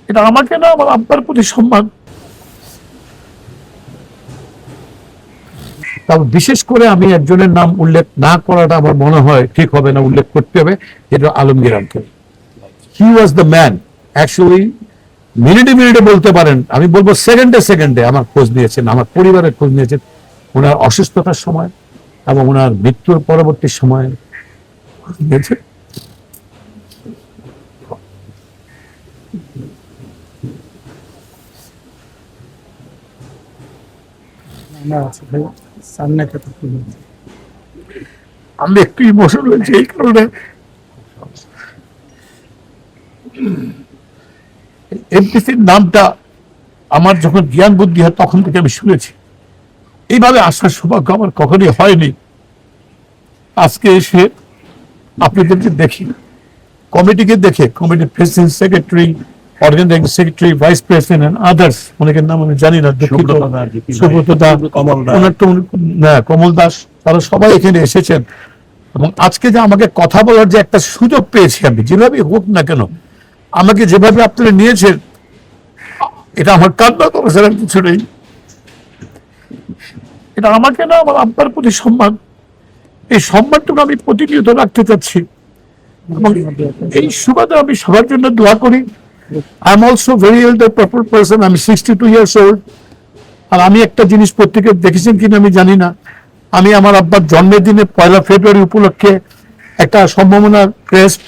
এটা আমাকে না, আমার আব্বার প্রতি সম্মান। তবে বিশেষ করে আমি একজনের নাম উল্লেখ না করাটা আমার মনে হয় ঠিক হবে না, উল্লেখ করতে হবে, যেটা Alamgir uncle. He was the man actually. মিনিটে মিনিটে বলতে পারেন, আমি বলবো সেকেন্ডে সেকেন্ডে আমার খোঁজ নিয়েছেন, আমার পরিবারের খোঁজ নিয়েছেন, ওনার অসুস্থতার সময় এবং ওনার মৃত্যুর পরবর্তী সময় নিয়েছেন। আমি একটু ইমোশনাল হয়েছি এই কারণে, এমপিসির নামটা আমার যখন জ্ঞান বুদ্ধি হয় তখন থেকে আমি শুনেছি। এইভাবে আসার সৌভাগ্য আমার কখনই হয়নি। আজকে এসে আপনাদেরকে দেখি, কমিটিকে দেখে, কমিটির president, secretary, organising secretary, vice president, others, অনেকের নাম আমি জানি না, কমল দাস, তারা সবাই এখানে এসেছেন। এবং আজকে যে আমাকে কথা বলার যে একটা সুযোগ পেয়েছি, আমি যেভাবে হোক না কেন, আমাকে যেভাবে আপনারা নিয়েছেন, এটা আমার কান্না করার কিছু নেই। এটা আমাকে না, আমার আব্বার প্রতি সম্মান। এই সম্মানটুকু আমি প্রতিনিয়ত রাখতে চাচ্ছি এবং এই সুবাদে আমি সবার জন্য দোয়া করি। I am also very এল্ডার person, আমি 62 ইয়ার্স ওল্ড। আর আমি একটা জিনিস প্রত্যেকে দেখেছেন কিনা আমি জানি না, আমি আমার আব্বার জন্মের দিনে 1 ফেব্রুয়ারি উপলক্ষে একটা সম্ভাবনা ক্রেস্ট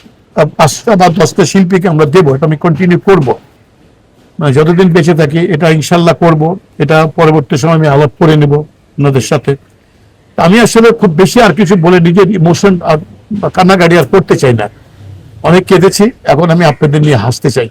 5টা বা 10টা শিল্পীকে আমরা দেবো। এটা আমি কন্টিনিউ করবো, মানে যতদিন বেঁচে থাকি এটা ইনশাল্লাহ করব। এটা পরবর্তী সময় আমি আলাপ করে নেব ওনাদের সাথে। আমি আসলে খুব বেশি আর কিছু বলে নিজের ইমোশন আর কান্নাকাটি আর করতে চাই না। অনেক কেঁদেছি, এখন আমি আপনাদের নিয়ে হাসতে চাই।